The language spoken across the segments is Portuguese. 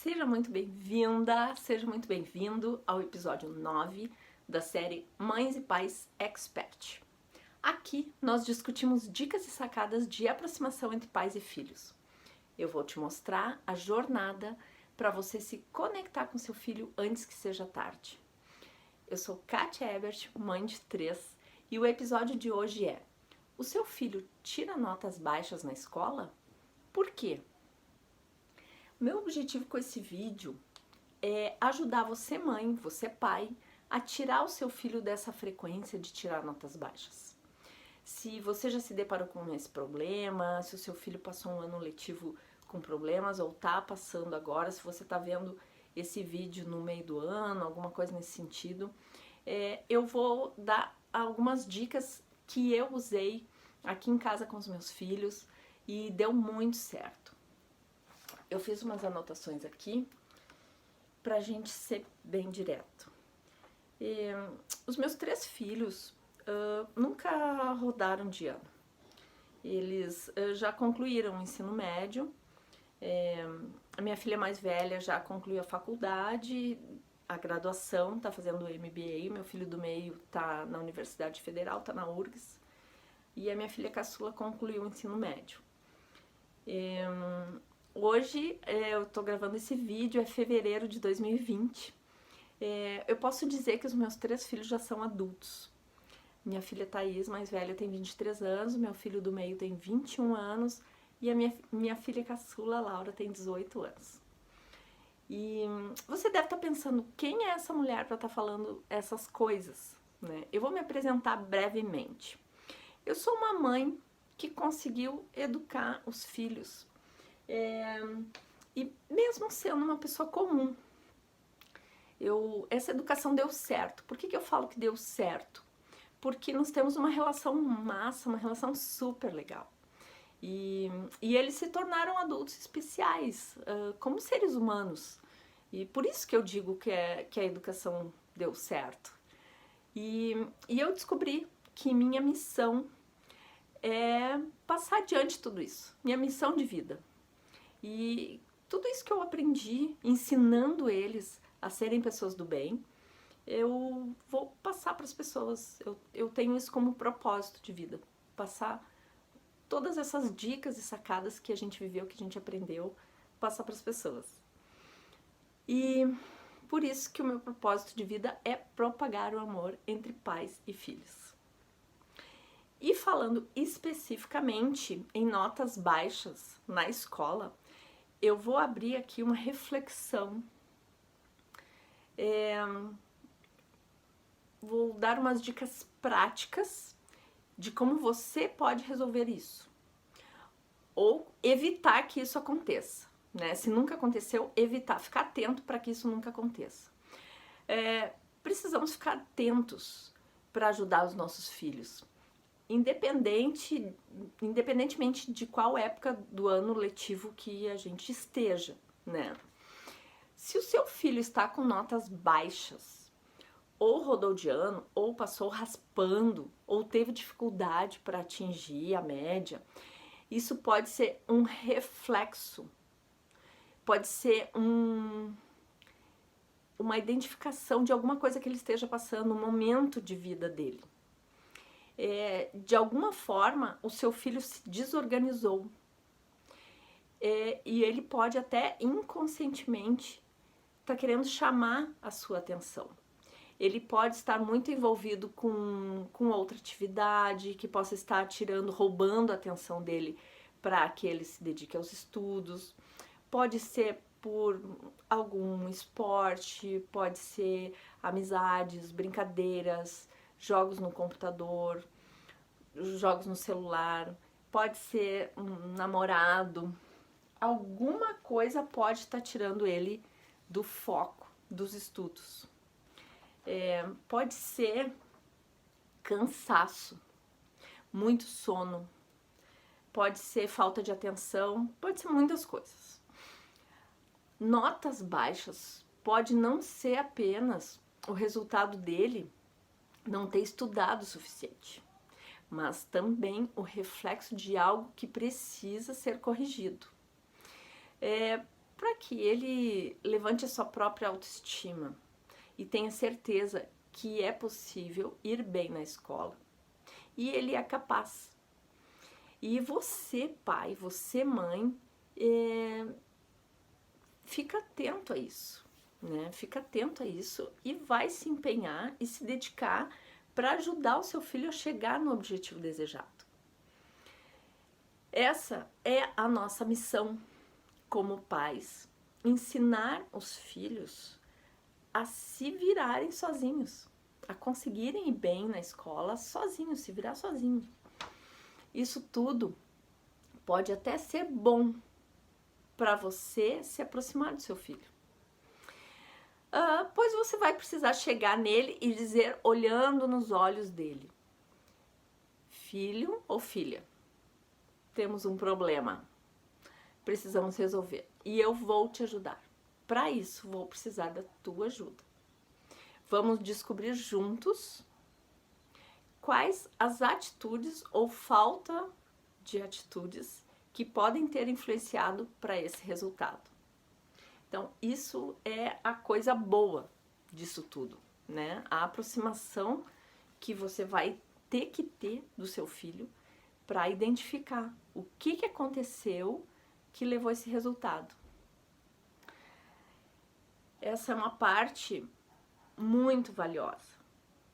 Seja muito bem-vinda, seja muito bem-vindo ao episódio 9 da série Mães e Pais Expert. Aqui nós discutimos dicas e sacadas de aproximação entre pais e filhos. Eu vou te mostrar a jornada para você se conectar com seu filho antes que seja tarde. Eu sou Kátia Ebert, mãe de 3, e o episódio de hoje é: o seu filho tira notas baixas na escola? Por quê? Meu objetivo com esse vídeo é ajudar você mãe, você pai, a tirar o seu filho dessa frequência de tirar notas baixas. Se você já se deparou com esse problema, se o seu filho passou um ano letivo com problemas ou tá passando agora, se você tá vendo esse vídeo no meio do ano, alguma coisa nesse sentido, eu vou dar algumas dicas que eu usei aqui em casa com os meus filhos e deu muito certo. Eu fiz umas anotações aqui pra gente ser bem direto. Os meus 3 filhos nunca rodaram de ano. Eles já concluíram o ensino médio. A minha filha mais velha já concluiu a faculdade, a graduação, tá fazendo o MBA. Meu filho do meio tá na Universidade Federal, tá na URGS. E a minha filha caçula concluiu o ensino médio. Hoje eu tô gravando esse vídeo, é fevereiro de 2020. Eu posso dizer que os meus 3 filhos já são adultos. Minha filha Thaís, mais velha, tem 23 anos, meu filho do meio tem 21 anos e a minha filha caçula, Laura, tem 18 anos. E você deve estar pensando, quem é essa mulher para estar falando essas coisas, né? Eu vou me apresentar brevemente. Eu sou uma mãe que conseguiu educar os filhos. E mesmo sendo uma pessoa comum, essa educação deu certo. Por que eu falo que deu certo? Porque nós temos uma relação massa, uma relação super legal. E eles se tornaram adultos especiais, como seres humanos. E por isso que eu digo que a educação deu certo. E eu descobri que minha missão é passar adiante tudo isso. Minha missão de vida. E tudo isso que eu aprendi ensinando eles a serem pessoas do bem, eu vou passar para as pessoas. Eu tenho isso como propósito de vida, passar todas essas dicas e sacadas que a gente viveu, que a gente aprendeu, passar para as pessoas. E por isso que o meu propósito de vida é propagar o amor entre pais e filhos. E falando especificamente em notas baixas na escola, eu vou abrir aqui uma reflexão. Vou dar umas dicas práticas de como você pode resolver isso. Ou evitar que isso aconteça, né? Se nunca aconteceu, evitar, ficar atento para que isso nunca aconteça. Precisamos ficar atentos para ajudar os nossos filhos. Independentemente de qual época do ano letivo que a gente esteja, né? Se o seu filho está com notas baixas, ou rodou de ano, ou passou raspando, ou teve dificuldade para atingir a média, isso pode ser um reflexo, pode ser uma identificação de alguma coisa que ele esteja passando, um momento de vida dele. De alguma forma, o seu filho se desorganizou. E ele pode até inconscientemente estar querendo chamar a sua atenção. Ele pode estar muito envolvido com outra atividade, que possa estar roubando a atenção dele para que ele se dedique aos estudos. Pode ser por algum esporte, pode ser amizades, brincadeiras, jogos no computador, jogos no celular, pode ser um namorado. Alguma coisa pode estar tirando ele do foco dos estudos. Pode ser cansaço, muito sono, pode ser falta de atenção, pode ser muitas coisas. Notas baixas pode não ser apenas o resultado dele não ter estudado o suficiente, mas também o reflexo de algo que precisa ser corrigido. Para que ele levante a sua própria autoestima e tenha certeza que é possível ir bem na escola. E ele é capaz. E você, pai, você, mãe, fica atento a isso, né? Fica atento a isso e vai se empenhar e se dedicar para ajudar o seu filho a chegar no objetivo desejado. Essa é a nossa missão como pais, ensinar os filhos a se virarem sozinhos, a conseguirem ir bem na escola sozinhos, se virar sozinhos. Isso tudo pode até ser bom para você se aproximar do seu filho. Pois você vai precisar chegar nele e dizer, olhando nos olhos dele: filho ou filha, temos um problema, precisamos resolver e eu vou te ajudar. Para isso, vou precisar da tua ajuda. Vamos descobrir juntos quais as atitudes ou falta de atitudes que podem ter influenciado para esse resultado. Então, isso é a coisa boa disso tudo, né? A aproximação que você vai ter que ter do seu filho para identificar o que aconteceu que levou a esse resultado. Essa é uma parte muito valiosa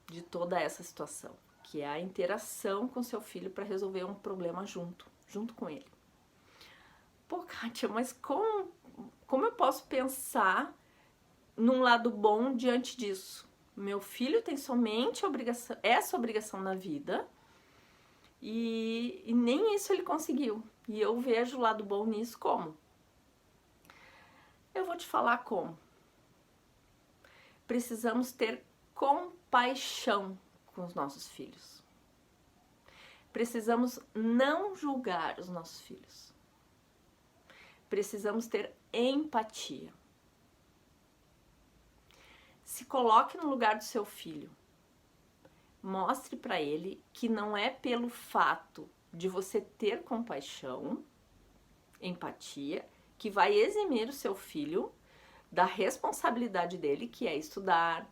de toda essa situação, que é a interação com seu filho para resolver um problema junto com ele. Pô, Kátia, mas como eu posso pensar num lado bom diante disso? Meu filho tem somente essa obrigação na vida e nem isso ele conseguiu. E eu vejo o lado bom nisso como? Eu vou te falar como. Precisamos ter compaixão com os nossos filhos. Precisamos não julgar os nossos filhos. Precisamos ter empatia. Se coloque no lugar do seu filho. Mostre para ele que não é pelo fato de você ter compaixão, empatia, que vai eximir o seu filho da responsabilidade dele, que é estudar,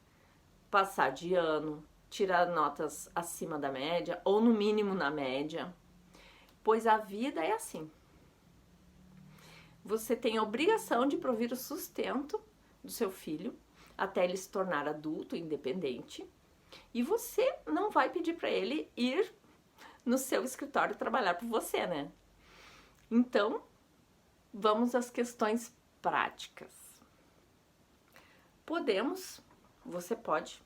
passar de ano, tirar notas acima da média ou no mínimo na média, pois a vida é assim. Você tem a obrigação de provir o sustento do seu filho até ele se tornar adulto, independente, e você não vai pedir para ele ir no seu escritório trabalhar por você, né? Então, vamos às questões práticas. Você pode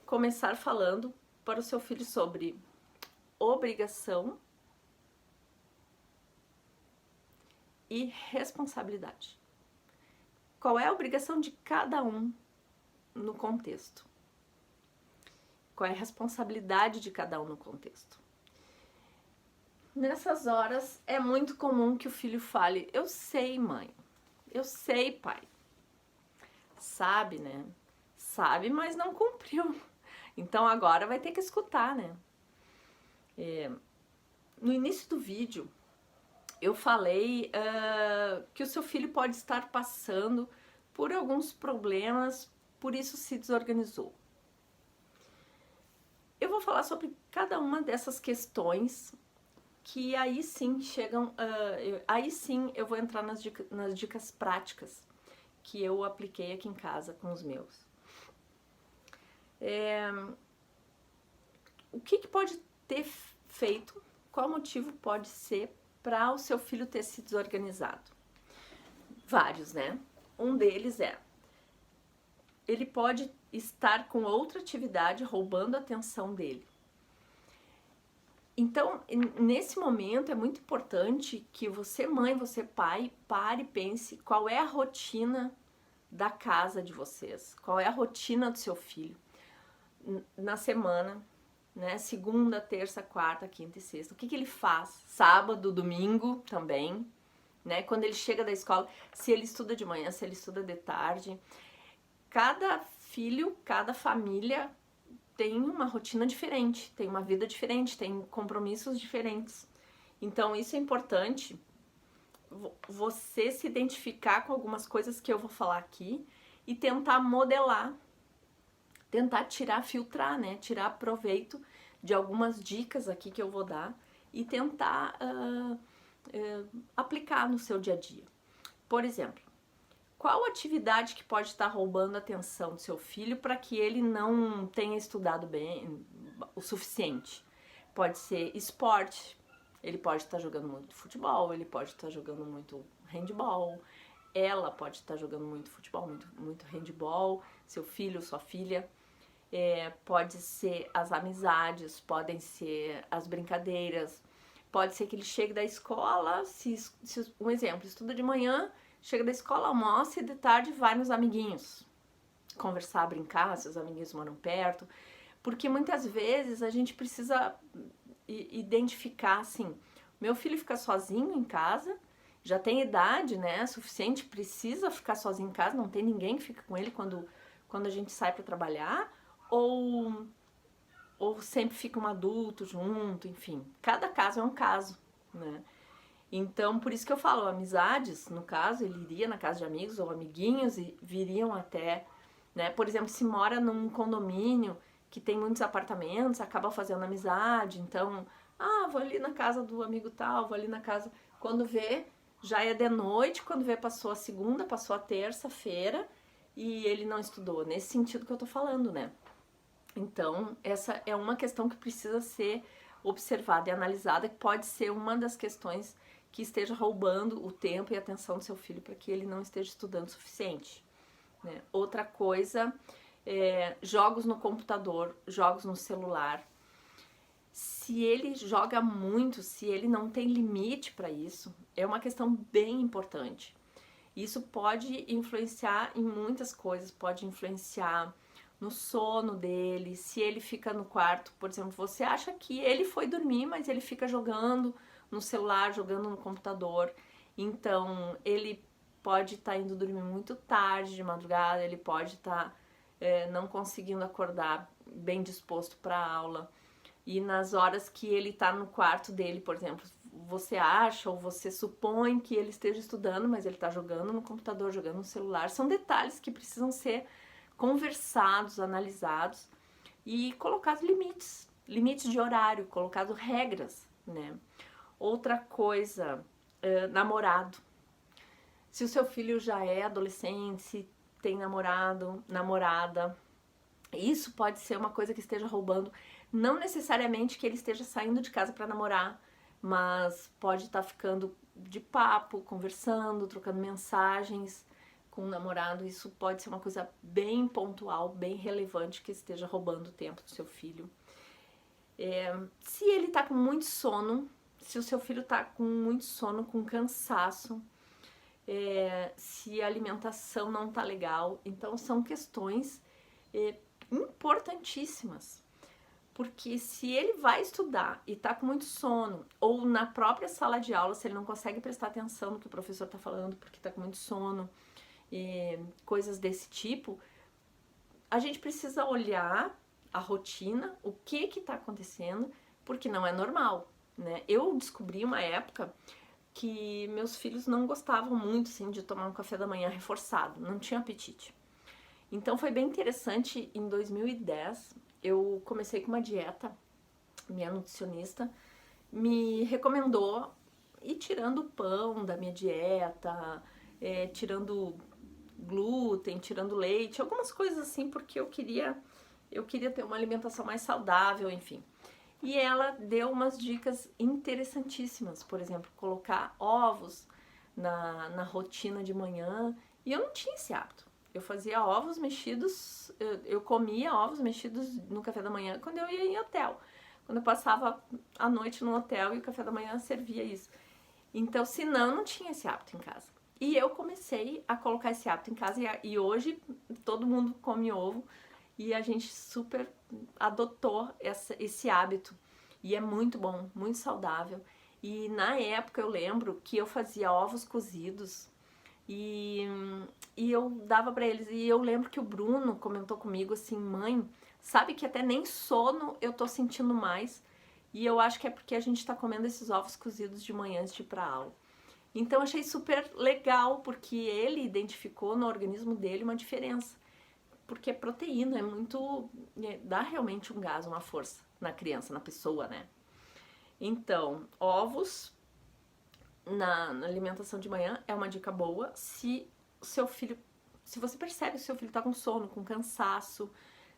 começar falando para o seu filho sobre obrigação e responsabilidade. Qual é a obrigação de cada um no contexto? Qual é a responsabilidade de cada um no contexto? Nessas horas é muito comum que o filho fale: eu sei, mãe, eu sei, pai. Sabe, né? Sabe, mas não cumpriu. Então agora vai ter que escutar, né? No início do vídeo, eu falei que o seu filho pode estar passando por alguns problemas, por isso se desorganizou. Eu vou falar sobre cada uma dessas questões, que aí sim chegam, aí sim eu vou entrar nas dicas práticas que eu apliquei aqui em casa com os meus. O que pode ter feito, qual motivo pode ser para o seu filho ter se desorganizado? Vários, né? Um deles ele pode estar com outra atividade roubando a atenção dele. Então, nesse momento é muito importante que você, mãe, você, pai, pare e pense qual é a rotina da casa de vocês, qual é a rotina do seu filho na semana, né? Segunda, terça, quarta, quinta e sexta. O que ele faz? Sábado, domingo também, né? Quando ele chega da escola, se ele estuda de manhã, se ele estuda de tarde. Cada filho, cada família tem uma rotina diferente, tem uma vida diferente, tem compromissos diferentes. Então, isso é importante você se identificar com algumas coisas que eu vou falar aqui e tentar modelar, tentar filtrar, né? Tirar proveito de algumas dicas aqui que eu vou dar e tentar aplicar no seu dia a dia. Por exemplo, qual atividade que pode estar roubando a atenção do seu filho para que ele não tenha estudado bem o suficiente? Pode ser esporte, ele pode estar jogando muito futebol, ele pode estar jogando muito handball, ela pode estar jogando muito futebol, muito handball, seu filho, sua filha. Pode ser as amizades, podem ser as brincadeiras, pode ser que ele chegue da escola, um exemplo, estuda de manhã, chega da escola, almoça e de tarde vai nos amiguinhos conversar, brincar, se os amiguinhos moram perto, porque muitas vezes a gente precisa identificar assim, meu filho fica sozinho em casa, já tem idade, né, suficiente, precisa ficar sozinho em casa, não tem ninguém que fica com ele quando a gente sai para trabalhar, ou sempre fica um adulto junto, enfim, cada caso é um caso, né? Então, por isso que eu falo, amizades, no caso, ele iria na casa de amigos ou amiguinhos e viriam até, né? Por exemplo, se mora num condomínio que tem muitos apartamentos, acaba fazendo amizade, então, vou ali na casa do amigo tal, vou ali na casa... Quando vê, já é de noite, quando vê, passou a segunda, passou a terça-feira e ele não estudou, nesse sentido que eu tô falando, né? Então, essa é uma questão que precisa ser observada e analisada, que pode ser uma das questões que esteja roubando o tempo e a atenção do seu filho para que ele não esteja estudando o suficiente, né? Outra coisa, jogos no computador, jogos no celular. Se ele joga muito, se ele não tem limite para isso, é uma questão bem importante. Isso pode influenciar em muitas coisas, pode influenciar no sono dele, se ele fica no quarto, por exemplo, você acha que ele foi dormir, mas ele fica jogando no celular, jogando no computador, então ele pode estar indo dormir muito tarde, de madrugada, ele pode estar não conseguindo acordar bem disposto para a aula, e nas horas que ele está no quarto dele, por exemplo, você acha ou você supõe que ele esteja estudando, mas ele está jogando no computador, jogando no celular, são detalhes que precisam ser conversados, analisados e colocados limites de horário, colocado regras, né? Outra coisa, namorado. Se o seu filho já é adolescente, se tem namorado, namorada, isso pode ser uma coisa que esteja roubando, não necessariamente que ele esteja saindo de casa para namorar, mas pode estar ficando de papo, conversando, trocando mensagens com o namorado. Isso pode ser uma coisa bem pontual, bem relevante, que esteja roubando o tempo do seu filho. Se ele tá com muito sono, se o seu filho tá com muito sono, com cansaço, se a alimentação não tá legal, então são questões importantíssimas. Porque se ele vai estudar e tá com muito sono, ou na própria sala de aula, se ele não consegue prestar atenção no que o professor tá falando porque tá com muito sono, coisas desse tipo, a gente precisa olhar a rotina, o que está acontecendo, porque não é normal, né? Eu descobri uma época que meus filhos não gostavam muito, assim, de tomar um café da manhã reforçado, não tinham apetite. Então foi bem interessante, em 2010, eu comecei com uma dieta, minha nutricionista me recomendou ir tirando o pão da minha dieta, tirando glúten, tirando leite, algumas coisas assim, porque eu queria ter uma alimentação mais saudável, enfim. E ela deu umas dicas interessantíssimas, por exemplo, colocar ovos na rotina de manhã, e eu não tinha esse hábito. Eu fazia ovos mexidos, eu comia ovos mexidos no café da manhã quando eu ia em hotel. Quando eu passava a noite no hotel e o café da manhã servia isso. Então, senão, eu não tinha esse hábito em casa. E eu comecei a colocar esse hábito em casa e hoje todo mundo come ovo e a gente super adotou esse hábito. E é muito bom, muito saudável. E na época eu lembro que eu fazia ovos cozidos e eu dava pra eles. E eu lembro que o Bruno comentou comigo assim, mãe, sabe que até nem sono eu tô sentindo mais. E eu acho que é porque a gente tá comendo esses ovos cozidos de manhã antes de ir pra aula. Então achei super legal, porque ele identificou no organismo dele uma diferença. Porque proteína é muito... dá realmente um gás, uma força na criança, na pessoa, né? Então, ovos na alimentação de manhã é uma dica boa se o seu filho... se você percebe que o seu filho tá com sono, com cansaço,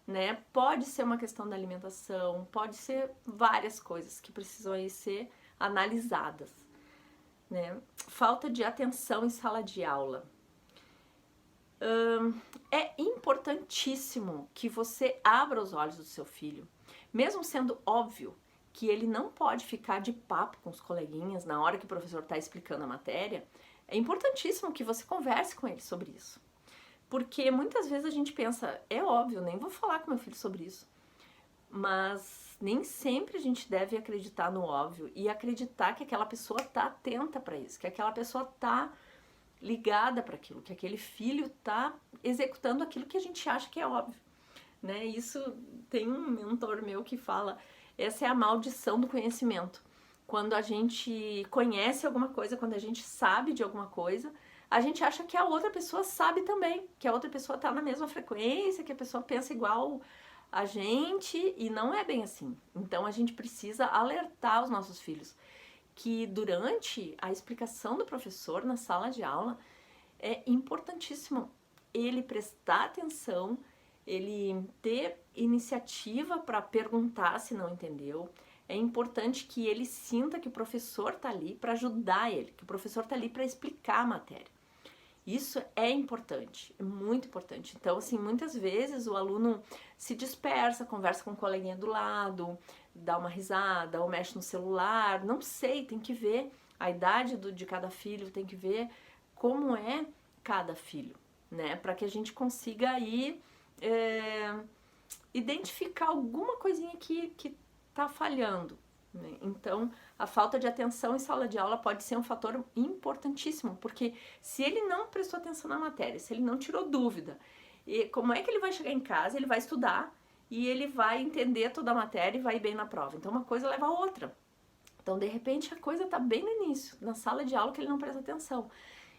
né? Pode ser uma questão da alimentação, pode ser várias coisas que precisam aí ser analisadas, né? Falta de atenção em sala de aula. É importantíssimo que você abra os olhos do seu filho, mesmo sendo óbvio que ele não pode ficar de papo com os coleguinhas na hora que o professor está explicando a matéria. É importantíssimo que você converse com ele sobre isso, porque muitas vezes a gente pensa, é óbvio, nem vou falar com meu filho sobre isso, mas nem sempre a gente deve acreditar no óbvio e acreditar que aquela pessoa está atenta para isso, que aquela pessoa está ligada para aquilo, que aquele filho está executando aquilo que a gente acha que é óbvio, né? Isso tem um mentor meu que fala, essa é a maldição do conhecimento. Quando a gente conhece alguma coisa, quando a gente sabe de alguma coisa, a gente acha que a outra pessoa sabe também, que a outra pessoa está na mesma frequência, que a pessoa pensa igual a gente, e não é bem assim. Então a gente precisa alertar os nossos filhos que durante a explicação do professor na sala de aula é importantíssimo ele prestar atenção, ele ter iniciativa para perguntar se não entendeu. É importante que ele sinta que o professor está ali para ajudar ele, que o professor está ali para explicar a matéria. Isso é importante, é muito importante. Então, assim, muitas vezes o aluno se dispersa, conversa com um coleguinha do lado, dá uma risada ou mexe no celular, não sei, tem que ver a idade de cada filho, tem que ver como é cada filho, né? Para que a gente consiga aí identificar alguma coisinha que tá falhando, né? Então, a falta de atenção em sala de aula pode ser um fator importantíssimo, porque se ele não prestou atenção na matéria, se ele não tirou dúvida, e como é que ele vai chegar em casa, ele vai estudar e ele vai entender toda a matéria e vai ir bem na prova. Então, uma coisa leva a outra. Então, de repente, a coisa tá bem no início, na sala de aula que ele não presta atenção.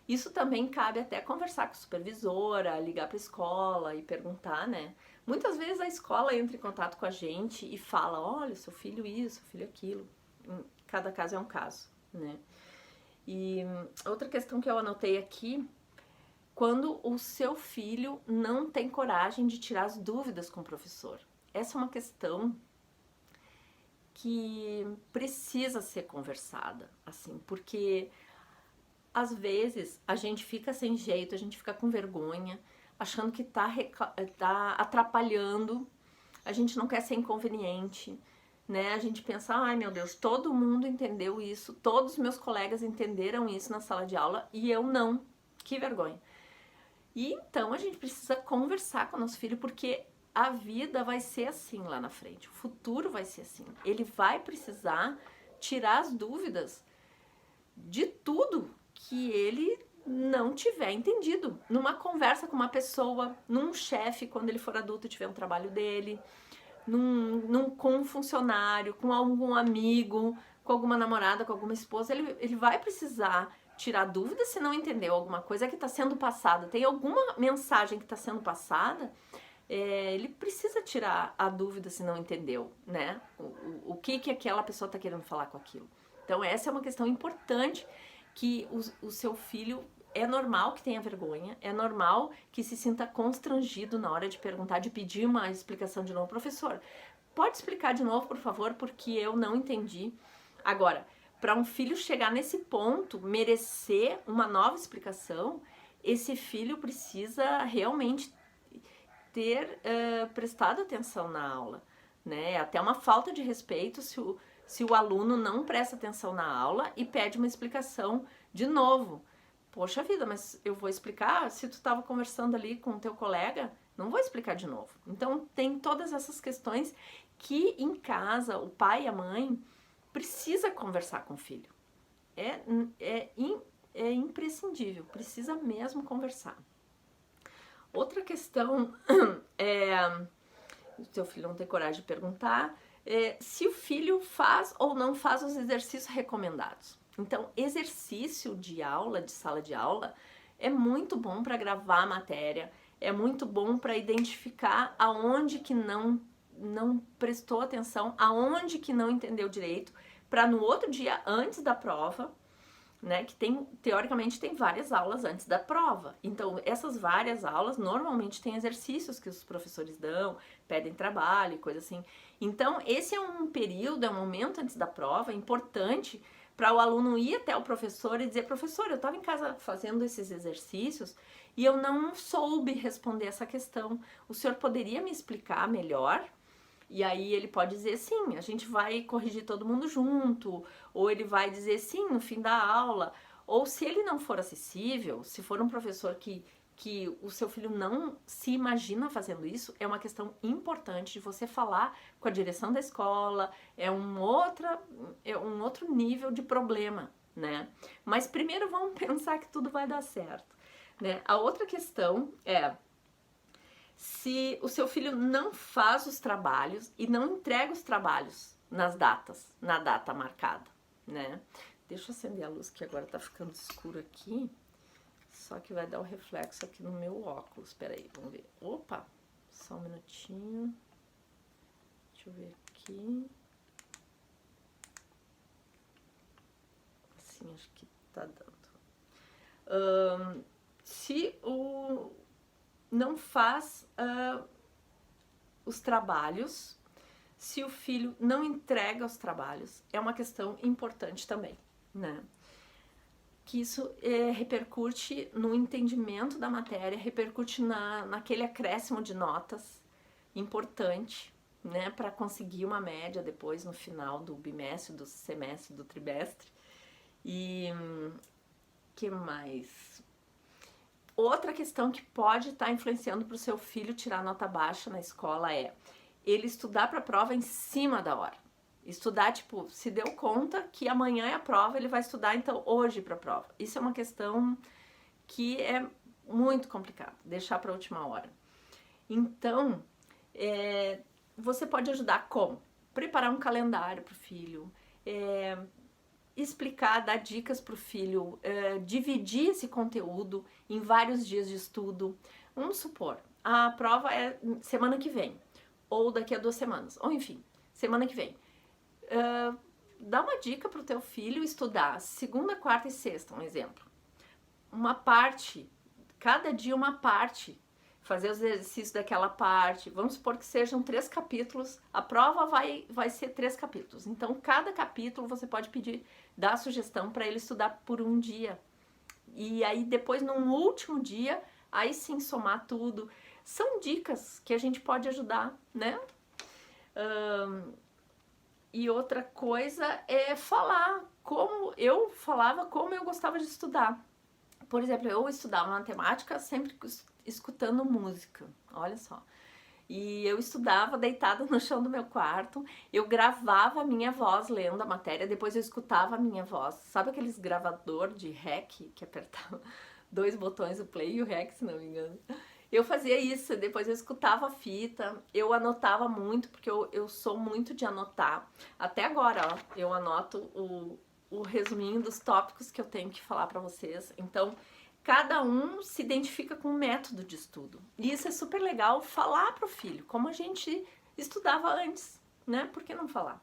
Isso também cabe até conversar com a supervisora, ligar para a escola e perguntar, né? Muitas vezes a escola entra em contato com a gente e fala, olha, seu filho isso, seu filho aquilo. Cada caso é um caso, né? E outra questão que eu anotei aqui, quando o seu filho não tem coragem de tirar as dúvidas com o professor. Essa é uma questão que precisa ser conversada, assim, porque às vezes a gente fica sem jeito, a gente fica com vergonha, achando que tá atrapalhando, a gente não quer ser inconveniente, né? A gente pensa, ai meu Deus, todo mundo entendeu isso, todos os meus colegas entenderam isso na sala de aula e eu não. Que vergonha. E então a gente precisa conversar com o nosso filho, porque a vida vai ser assim lá na frente, o futuro vai ser assim. Ele vai precisar tirar as dúvidas de tudo que ele não tiver entendido. Numa conversa com uma pessoa, num chefe, quando ele for adulto e tiver um trabalho dele, com um funcionário, com algum amigo, com alguma namorada, com alguma esposa, ele vai precisar tirar dúvidas se não entendeu alguma coisa que está sendo passada. Tem alguma mensagem que está sendo passada, ele precisa tirar a dúvida se não entendeu, né? O que aquela pessoa está querendo falar com aquilo. Então essa é uma questão importante, que o seu filho, é normal que tenha vergonha, é normal que se sinta constrangido na hora de perguntar, de pedir uma explicação de novo. Professor, pode explicar de novo, por favor, porque eu não entendi. Agora, para um filho chegar nesse ponto, merecer uma nova explicação, esse filho precisa realmente ter prestado atenção na aula, né? Até uma falta de respeito se o aluno não presta atenção na aula e pede uma explicação de novo. Poxa vida, mas eu vou explicar? Se tu estava conversando ali com o teu colega, não vou explicar de novo. Então tem todas essas questões que em casa o pai e a mãe precisa conversar com o filho. É imprescindível, precisa mesmo conversar. Outra questão o teu filho não tem coragem de perguntar, se o filho faz ou não faz os exercícios recomendados. Então, exercício de aula, de sala de aula, é muito bom para gravar a matéria, é muito bom para identificar aonde que não prestou atenção, aonde que não entendeu direito, para no outro dia, antes da prova, né, que teoricamente tem várias aulas antes da prova. Então, essas várias aulas normalmente tem exercícios que os professores dão, pedem trabalho e coisa assim. Então, esse é um período, é um momento antes da prova importante para o aluno ir até o professor e dizer: professor, eu estava em casa fazendo esses exercícios e eu não soube responder essa questão. O senhor poderia me explicar melhor? E aí ele pode dizer: sim, a gente vai corrigir todo mundo junto, ou ele vai dizer sim no fim da aula. Ou se ele não for acessível, se for um professor que o seu filho não se imagina fazendo isso, é uma questão importante de você falar com a direção da escola, é um outro nível de problema, né? Mas primeiro vamos pensar que tudo vai dar certo, né? A outra questão é: se o seu filho não faz os trabalhos e não entrega os trabalhos na data marcada, né? Deixa eu acender a luz que agora tá ficando escuro aqui, só que vai dar o reflexo aqui no meu óculos. Espera aí, vamos ver. Opa, só um minutinho. Deixa eu ver aqui. Assim, acho que tá dando. Se o não faz os trabalhos, se o filho não entrega os trabalhos, é uma questão importante também, né? Que isso repercute no entendimento da matéria, repercute naquele acréscimo de notas importante, né? Para conseguir uma média depois no final do bimestre, do semestre, do trimestre. E que mais? Outra questão que pode estar influenciando para o seu filho tirar nota baixa na escola é ele estudar para a prova em cima da hora. Estudar, tipo, se deu conta que amanhã é a prova, ele vai estudar, então, hoje para a prova. Isso é uma questão que é muito complicado, deixar para a última hora. Então, você pode ajudar como? Preparar um calendário para o filho, explicar, dar dicas para o filho, dividir esse conteúdo em vários dias de estudo. Vamos supor, a prova é semana que vem, ou daqui a 2 semanas, ou enfim, semana que vem. Dá uma dica para o teu filho estudar segunda, quarta e sexta, um exemplo. Uma parte, cada dia uma parte, fazer os exercícios daquela parte. Vamos supor que sejam 3 capítulos, a prova vai ser 3 capítulos. Então, cada capítulo você pode pedir, dar a sugestão para ele estudar por um dia. E aí, depois, num último dia, aí sim somar tudo. São dicas que a gente pode ajudar, né? E outra coisa é falar como eu falava, como eu gostava de estudar. Por exemplo, eu estudava matemática sempre escutando música, olha só. E eu estudava deitada no chão do meu quarto, eu gravava a minha voz lendo a matéria, depois eu escutava a minha voz. Sabe aqueles gravador de REC que apertava 2 botões, o play e o REC, se não me engano? Eu fazia isso, depois eu escutava a fita, eu anotava muito, porque eu sou muito de anotar. Até agora, ó, eu anoto o resuminho dos tópicos que eu tenho que falar pra vocês. Então, cada um se identifica com um método de estudo. E isso é super legal falar pro filho, como a gente estudava antes, né? Por que não falar?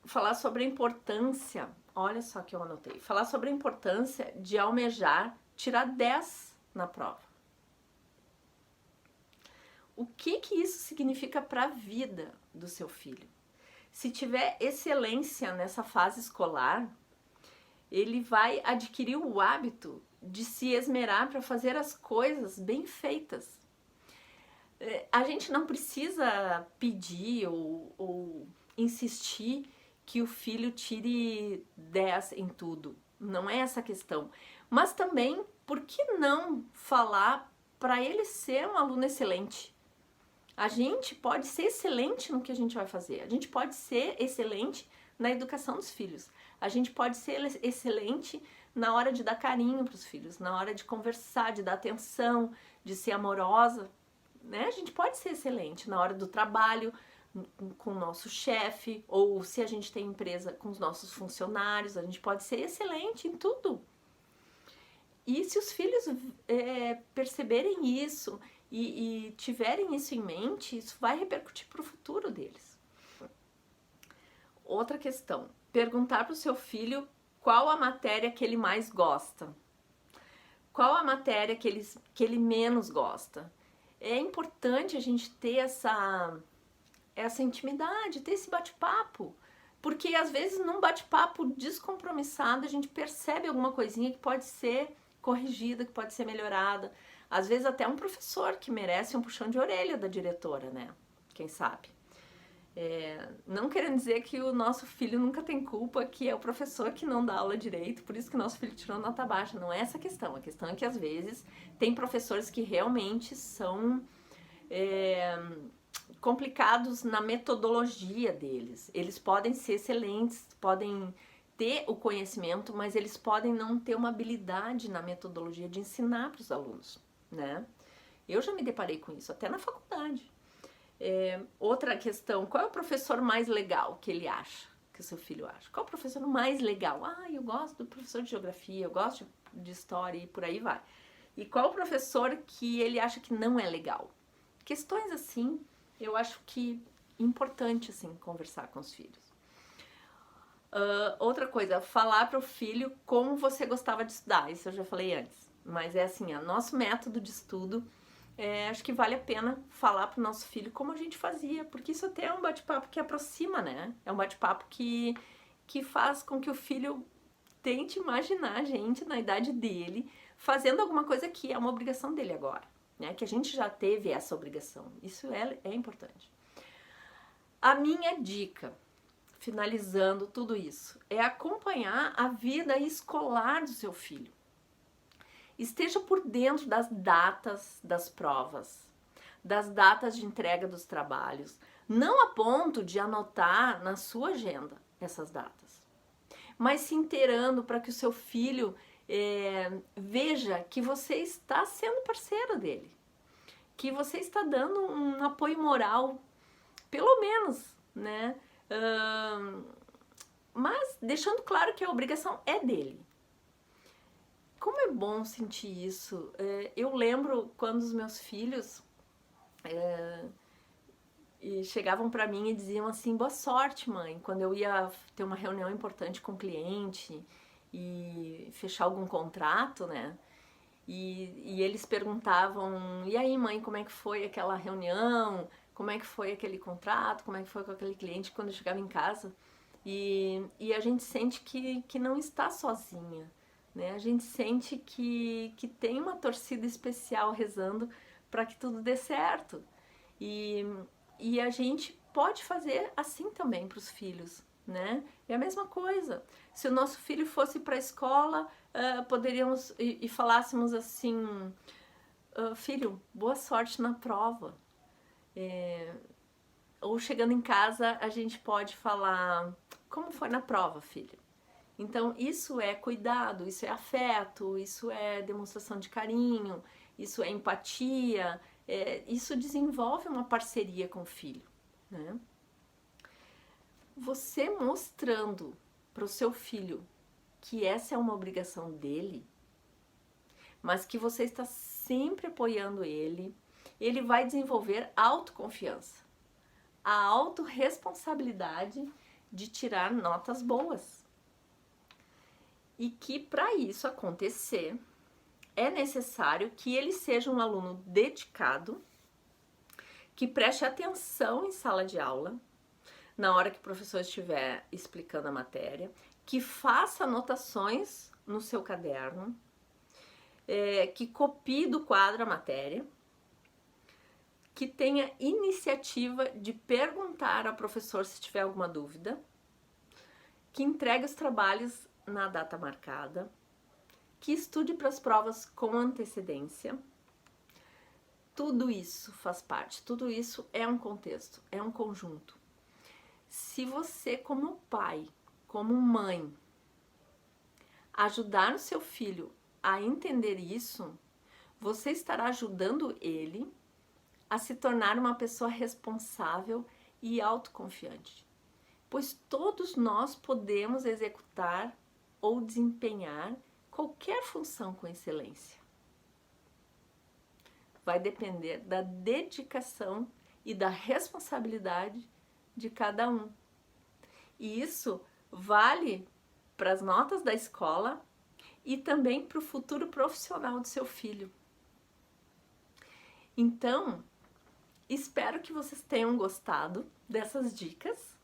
Falar sobre a importância, olha só que eu anotei, falar sobre a importância de almejar tirar 10 na prova. O que isso significa para a vida do seu filho? Se tiver excelência nessa fase escolar, ele vai adquirir o hábito de se esmerar para fazer as coisas bem feitas. A gente não precisa pedir ou insistir que o filho tire 10 em tudo. Não é essa a questão. Mas também, por que não falar para ele ser um aluno excelente? A gente pode ser excelente no que a gente vai fazer. A gente pode ser excelente na educação dos filhos. A gente pode ser excelente na hora de dar carinho para os filhos, na hora de conversar, de dar atenção, de ser amorosa, né? A gente pode ser excelente na hora do trabalho, com o nosso chefe, ou se a gente tem empresa com os nossos funcionários, a gente pode ser excelente em tudo. E se os filhos perceberem isso e tiverem isso em mente, isso vai repercutir para o futuro deles. Outra questão, perguntar para o seu filho qual a matéria que ele mais gosta. Qual a matéria que ele menos gosta. É importante a gente ter essa intimidade, ter esse bate-papo. Porque às vezes num bate-papo descompromissado a gente percebe alguma coisinha que pode ser corrigida, que pode ser melhorada. Às vezes até um professor que merece um puxão de orelha da diretora, né? Quem sabe? Não querendo dizer que o nosso filho nunca tem culpa, que é o professor que não dá aula direito, por isso que o nosso filho tirou nota baixa. Não é essa a questão. A questão é que às vezes tem professores que realmente são complicados na metodologia deles. Eles podem ser excelentes, podem ter o conhecimento, mas eles podem não ter uma habilidade na metodologia de ensinar para os alunos, né? Eu já me deparei com isso, até na faculdade. Outra questão, qual é o professor mais legal que ele acha, que o seu filho acha? Qual é o professor mais legal? Eu gosto do professor de geografia, eu gosto de história e por aí vai. E qual o professor que ele acha que não é legal? Questões assim, eu acho que é importante assim, conversar com os filhos. Outra coisa, falar para o filho como você gostava de estudar, isso eu já falei antes. Mas é assim, nosso método de estudo, acho que vale a pena falar pro nosso filho como a gente fazia, porque isso até é um bate-papo que aproxima, né? É um bate-papo que faz com que o filho tente imaginar a gente na idade dele fazendo alguma coisa que é uma obrigação dele agora, né? Que a gente já teve essa obrigação. Isso é importante. A minha dica, finalizando tudo isso, é acompanhar a vida escolar do seu filho. Esteja por dentro das datas das provas, das datas de entrega dos trabalhos, não a ponto de anotar na sua agenda essas datas, mas se inteirando para que o seu filho veja que você está sendo parceiro dele, que você está dando um apoio moral, pelo menos, né? Mas deixando claro que a obrigação é dele. Como é bom sentir isso. Eu lembro quando os meus filhos chegavam para mim e diziam assim, boa sorte, mãe, quando eu ia ter uma reunião importante com o cliente e fechar algum contrato, né? E eles perguntavam, e aí, mãe, como é que foi aquela reunião? Como é que foi aquele contrato? Como é que foi com aquele cliente quando eu chegava em casa? E a gente sente que não está sozinha, né? A gente sente que tem uma torcida especial rezando para que tudo dê certo. E a gente pode fazer assim também para os filhos, né? É a mesma coisa. Se o nosso filho fosse para a escola, poderíamos e falássemos assim, filho, boa sorte na prova. Ou chegando em casa, a gente pode falar, como foi na prova, filho? Então, isso é cuidado, isso é afeto, isso é demonstração de carinho, isso é empatia, isso desenvolve uma parceria com o filho, né? Você mostrando para o seu filho que essa é uma obrigação dele, mas que você está sempre apoiando ele, ele vai desenvolver autoconfiança, a autorresponsabilidade de tirar notas boas. E que para isso acontecer, é necessário que ele seja um aluno dedicado, que preste atenção em sala de aula, na hora que o professor estiver explicando a matéria, que faça anotações no seu caderno, que copie do quadro a matéria, que tenha iniciativa de perguntar ao professor se tiver alguma dúvida, que entregue os trabalhos na data marcada, que estude para as provas com antecedência. Tudo isso faz parte, tudo isso é um contexto, é um conjunto. Se você, como pai, como mãe, ajudar o seu filho a entender isso, você estará ajudando ele a se tornar uma pessoa responsável e autoconfiante, pois todos nós podemos executar ou desempenhar qualquer função com excelência. Vai depender da dedicação e da responsabilidade de cada um. E isso vale para as notas da escola e também para o futuro profissional do seu filho. Então, espero que vocês tenham gostado dessas dicas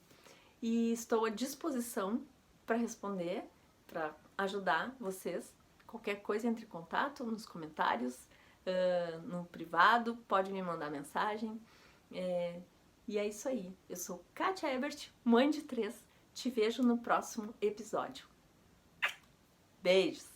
e estou à disposição para responder, para ajudar vocês. Qualquer coisa, entre em contato nos comentários, no privado, pode me mandar mensagem. E é isso aí. Eu sou Kátia Ebert, mãe de 3. Te vejo no próximo episódio. Beijos!